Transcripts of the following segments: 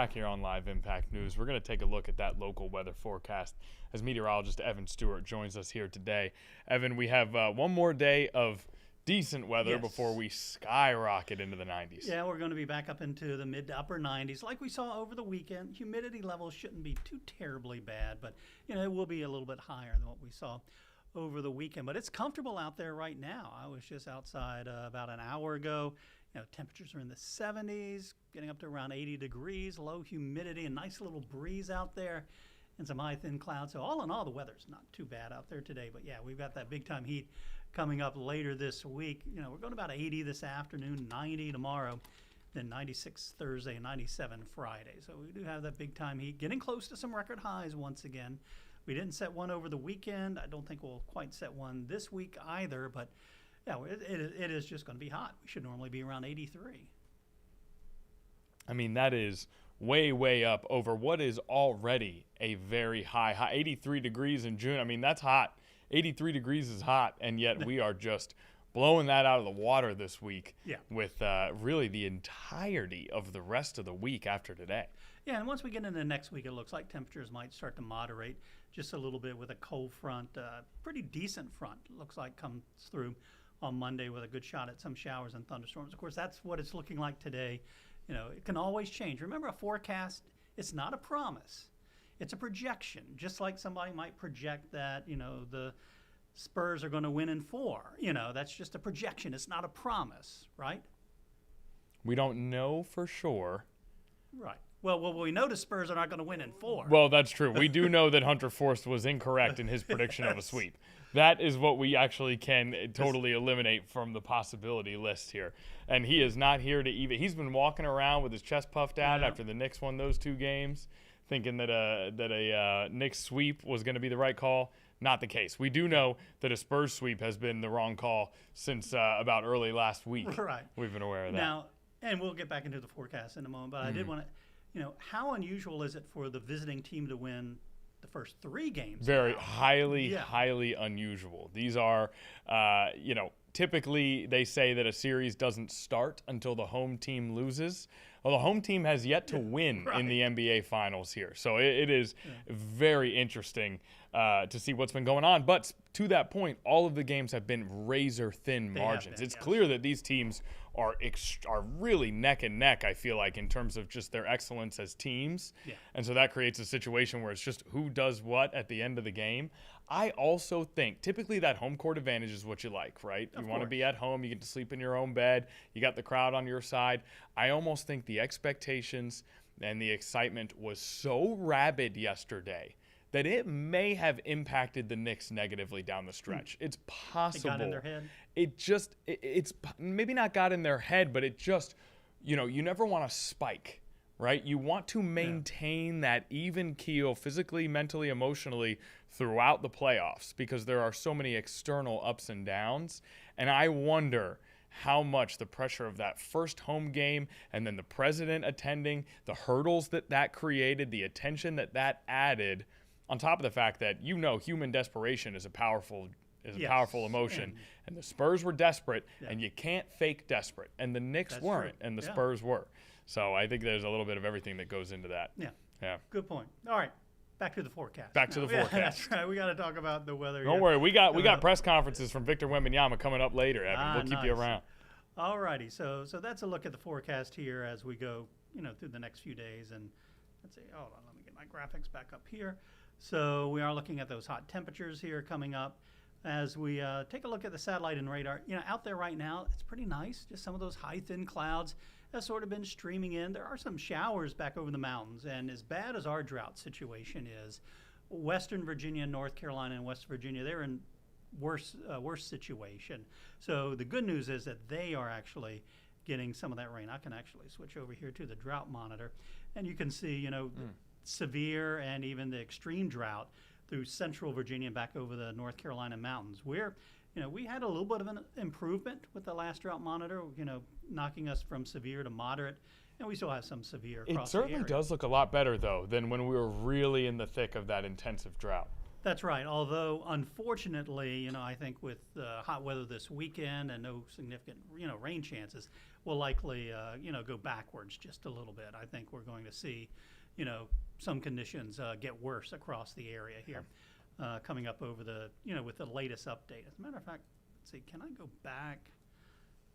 Back here on Live Impact News, we're going to take a look at that local weather forecast as meteorologist Evan Stewart joins us here today. Evan, we have one more day of decent weather before we skyrocket into the 90s. Yeah, we're going to be back up into the mid to upper 90s like we saw over the weekend. Humidity levels shouldn't be too terribly bad, but it will be a little bit higher than what we saw over the weekend. But it's comfortable out there right now. I was just outside about an hour ago. Temperatures are in the 70s, getting up to around 80 degrees, low humidity, a nice little breeze out there, and some high thin clouds. So all in all, the weather's not too bad out there today. But yeah, we've got that big time heat coming up later this week. We're going about 80 this afternoon, 90 tomorrow, then 96 Thursday, 97 Friday. So we do have that big time heat, getting close to some record highs once again. We didn't set one over the weekend. I don't think we'll quite set one this week either, but yeah, it is just going to be hot. We should normally be around 83. I mean, that is way, way up over what is already a very high 83 degrees in June. I mean, that's hot. 83 degrees is hot, and yet we are just blowing that out of the water this week with really the entirety of the rest of the week after today. Yeah, and once we get into next week, it looks like temperatures might start to moderate just a little bit with a cold front, pretty decent front, looks like comes through on Monday with a good shot at some showers and thunderstorms. Of course, that's what it's looking like today. It can always change. Remember, a forecast, it's not a promise. It's a projection, just like somebody might project that, the Spurs are going to win in 4. That's just a projection. It's not a promise, right? We don't know for sure. Right. Well, we know the Spurs are not going to win in 4. Well, that's true. We do know that Hunter Forst was incorrect in his prediction of a sweep. That is what we actually can totally eliminate from the possibility list here. And he is not here to even – he's been walking around with his chest puffed out after the Knicks won those 2 games, thinking that a Knicks sweep was going to be the right call. Not the case. We do know that a Spurs sweep has been the wrong call since about early last week. Right. We've been aware of that. Now, and we'll get back into the forecast in a moment, but I did want to – how unusual is it for the visiting team to win the first 3 games? Very highly unusual. These are, typically they say that a series doesn't start until the home team loses. Well, the home team has yet to win in the NBA Finals here. So it is very interesting to see what's been going on. But to that point, all of the games have been razor-thin margins. It's clear that these teams are really neck and neck, I feel like, in terms of just their excellence as teams. Yeah. And so that creates a situation where it's just who does what at the end of the game. I also think typically that home court advantage is what you like, right? You want to be at home. You get to sleep in your own bed. You got the crowd on your side. I almost think the expectations and the excitement was so rabid yesterday that it may have impacted the Knicks negatively down the stretch. It's possible. It got in their head? It's maybe not got in their head, but it just, you never want to spike, right? You want to maintain that even keel physically, mentally, emotionally throughout the playoffs because there are so many external ups and downs. And I wonder how much the pressure of that first home game and then the president attending, the hurdles that created, the attention that added, on top of the fact that human desperation is a powerful emotion, and the Spurs were desperate, and you can't fake desperate, and the Knicks weren't, and the Spurs were. So I think there's a little bit of everything that goes into that. Yeah. Good point. All right, back to the forecast. Back to the forecast. That's right. We got to talk about the weather. Don't worry, we got press conferences from Victor Wembanyama coming up later, Evan. We'll keep you around. All righty. So that's a look at the forecast here as we go, through the next few days. And let's see. Hold on, let me get my graphics back up here. So we are looking at those hot temperatures here coming up. As we take a look at the satellite and radar, out there right now, it's pretty nice. Just some of those high, thin clouds have sort of been streaming in. There are some showers back over the mountains. And as bad as our drought situation is, Western Virginia, North Carolina, and West Virginia, they're in worse situation. So the good news is that they are actually getting some of that rain. I can actually switch over here to the drought monitor. And you can see, severe and even the extreme drought through central Virginia and back over the North Carolina mountains, where we had a little bit of an improvement with the last drought monitor, knocking us from severe to moderate, and we still have some severe across the area. It certainly does look a lot better, though, than when we were really in the thick of that intensive drought. That's right. Although, unfortunately, I think with hot weather this weekend and no significant, rain chances, will likely, go backwards just a little bit. I think we're going to see, some conditions get worse across the area here coming up over the, with the latest update. As a matter of fact, let's see, can I go back?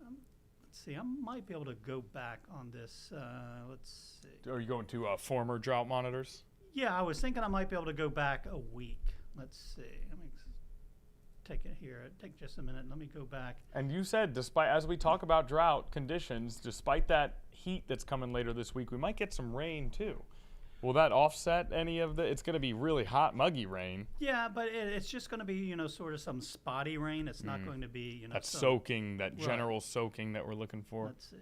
Let's see, I might be able to go back on this. Let's see. Are you going to former drought monitors? Yeah, I was thinking I might be able to go back a week. Let's see. Let me take it here. Take just a minute. Let me go back. And you said, despite, as we talk about drought conditions, despite that heat that's coming later this week, we might get some rain too. Will that offset any of the? It's going to be really hot, muggy rain. Yeah, but it's just going to be, sort of some spotty rain. It's not going to be, that soaking, that general soaking that we're looking for. Let's see.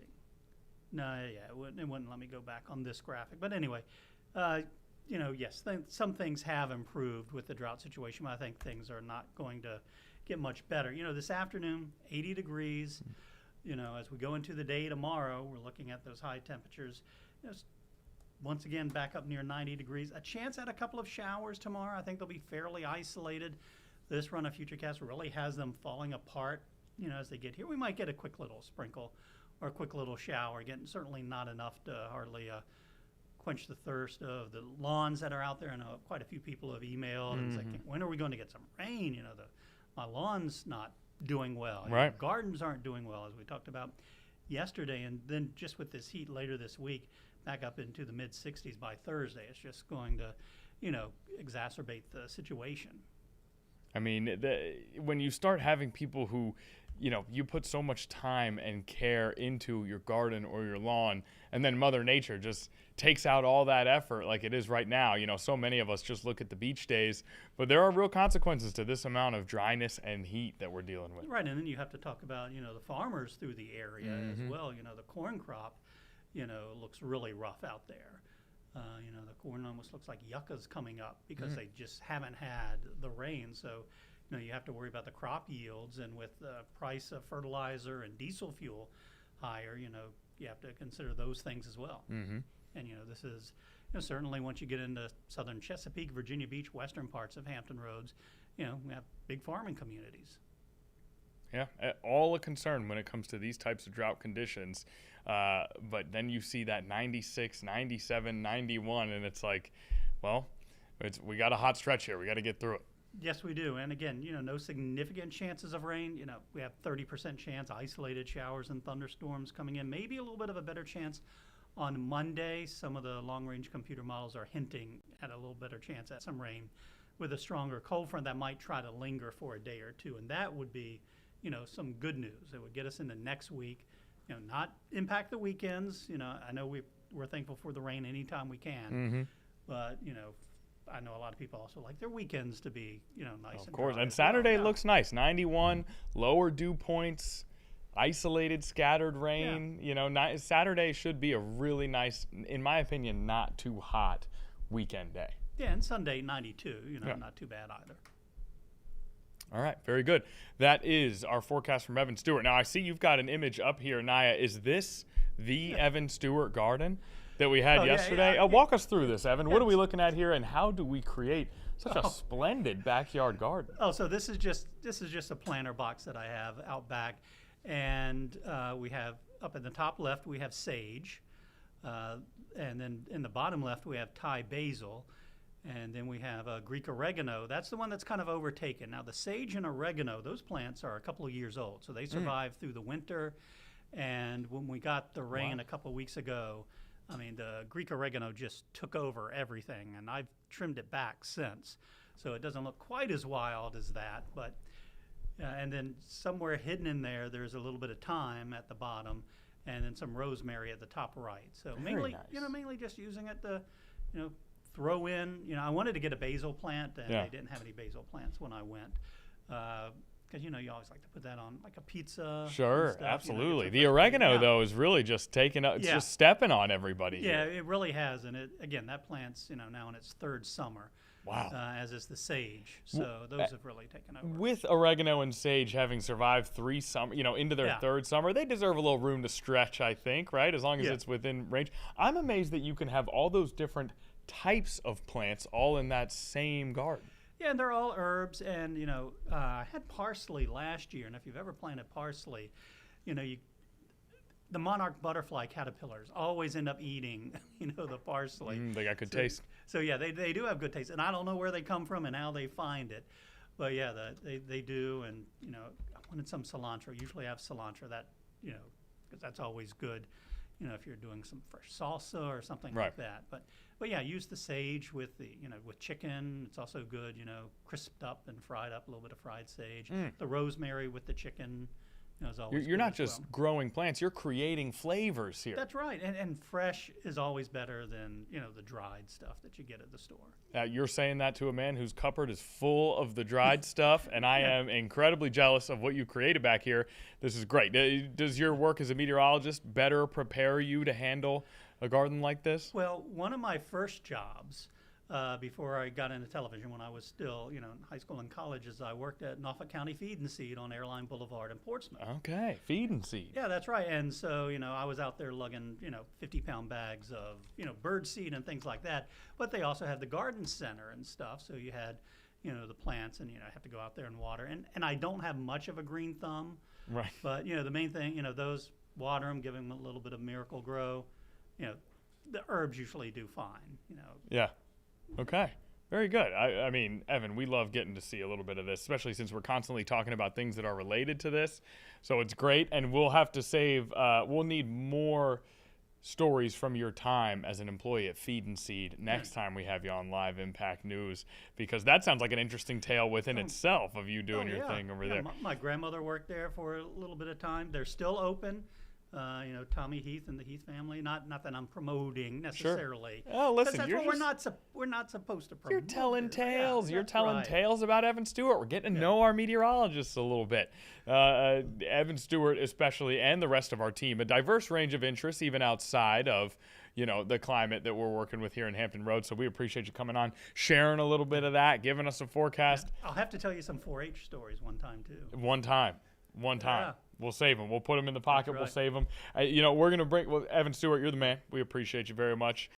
No, yeah, it wouldn't let me go back on this graphic. But anyway, yes, some things have improved with the drought situation, but I think things are not going to get much better. This afternoon, 80 degrees. As we go into the day tomorrow, we're looking at those high temperatures. Once again, back up near 90 degrees. A chance at a couple of showers tomorrow. I think they'll be fairly isolated. This run of Futurecast really has them falling apart, as they get here. We might get a quick little sprinkle or a quick little shower. Again, certainly not enough to hardly quench the thirst of the lawns that are out there. I know quite a few people have emailed and said, when are we going to get some rain? My lawn's not doing well. Right. Gardens aren't doing well, as we talked about yesterday. And then just with this heat later this week, back up into the mid-60s by Thursday, it's just going to, exacerbate the situation. I mean, when you start having people who, you put so much time and care into your garden or your lawn, and then Mother Nature just takes out all that effort like it is right now. So many of us just look at the beach days, but there are real consequences to this amount of dryness and heat that we're dealing with. Right, and then you have to talk about, the farmers through the area as well. The corn crop, looks really rough out there. The corn almost looks like yuccas coming up because they just haven't had the rain. So, you have to worry about the crop yields, and with the price of fertilizer and diesel fuel higher, you have to consider those things as well. And, this is, certainly once you get into southern Chesapeake, Virginia Beach, western parts of Hampton Roads, we have big farming communities. Yeah, all a concern when it comes to these types of drought conditions. But then you see that 96, 97, 91, and it's like, well, we got a hot stretch here. We got to get through it. Yes, we do. And again, no significant chances of rain. We have 30% chance, isolated showers and thunderstorms coming in. Maybe a little bit of a better chance on Monday. Some of the long-range computer models are hinting at a little better chance at some rain with a stronger cold front that might try to linger for a day or two. And that would be, some good news. It would get us into next week, not impact the weekends. I know we're thankful for the rain anytime we can, but, I know a lot of people also like their weekends to be, nice. Of course, and Saturday looks nice. 91, lower dew points, isolated, scattered rain. Saturday should be a really nice, in my opinion, not too hot weekend day. Yeah, and Sunday 92. Not too bad either. All right, very good. That is our forecast from Evan Stewart. Now, I see you've got an image up here, Naya. Is this the Evan Stewart garden that we had yesterday? Walk us through this, Evan. What are we looking at here, and how do we create such a splendid backyard garden? So this is just a planter box that I have out back, and we have up in the top left we have sage, and then in the bottom left we have Thai basil. And then we have Greek oregano. That's the one that's kind of overtaken. Now, the sage and oregano, those plants are a couple of years old, so they survive through the winter. And when we got the rain a couple of weeks ago, I mean, the Greek oregano just took over everything, and I've trimmed it back since. So it doesn't look quite as wild as that. But and then somewhere hidden in there, there's a little bit of thyme at the bottom, and then some rosemary at the top right. So mainly, nice. Mainly just using it to, throw in, I wanted to get a basil plant, and they didn't have any basil plants when I went. Because, you always like to put that on like a pizza. Sure, absolutely. The oregano, though, is really just taking up, it's just stepping on everybody. Yeah, it really has. And that plant's, now in its third summer. Wow. As is the sage. So those have really taken over. With oregano and sage having survived 3 summer, into their third summer, they deserve a little room to stretch, I think, right? As long as it's within range. I'm amazed that you can have all those different types of plants all in that same garden. Yeah, and they're all herbs. And, I had parsley last year. And if you've ever planted parsley, the monarch butterfly caterpillars always end up eating, the parsley. They got good taste. So yeah, they do have good taste, and I don't know where they come from and how they find it, but yeah, they do. And I wanted some cilantro. Usually I have cilantro, that because that's always good. If you're doing some fresh salsa or something like that. But yeah, use the sage with with chicken. It's also good, crisped up and fried up, a little bit of fried sage. The rosemary with the chicken is always You're good not as just well. growing plants, you're creating flavors here. That's right. And fresh is always better than, the dried stuff that you get at the store. You're saying that to a man whose cupboard is full of the dried stuff, and I am incredibly jealous of what you created back here. This is great. Does your work as a meteorologist better prepare you to handle a garden like this? Well, one of my first jobs before I got into television, when I was still, in high school and college, is I worked at Norfolk County Feed and Seed on Airline Boulevard in Portsmouth. Okay, feed and seed. Yeah, that's right. And so, I was out there lugging, 50-pound bags of, bird seed and things like that. But they also had the garden center and stuff. So you had, the plants, and, I have to go out there and water. And I don't have much of a green thumb. Right. But, the main thing, those water them, give them a little bit of Miracle Grow. The herbs usually do fine, Yeah. Okay. Very good. I mean, Evan, we love getting to see a little bit of this, especially since we're constantly talking about things that are related to this. So it's great. And we'll have to save, we'll need more stories from your time as an employee at Feed and Seed next time we have you on Live Impact News, because that sounds like an interesting tale within itself of you doing your thing over there. My grandmother worked there for a little bit of time. They're still open. Tommy Heath and the Heath family. Not that I'm promoting necessarily. Sure. Oh, listen, that's what we're not supposed to promote. You're telling tales. Yeah, you're that's telling right. tales about Evan Stewart. We're getting to know our meteorologists a little bit. Evan Stewart especially, and the rest of our team, a diverse range of interests, even outside of the climate that we're working with here in Hampton Roads. So we appreciate you coming on, sharing a little bit of that, giving us a forecast. Yeah. I'll have to tell you some 4-H stories one time too. One time. Yeah. We'll save them. We'll put them in the pocket. Right. We'll save them. We're going to bring Evan Stewart, you're the man. We appreciate you very much.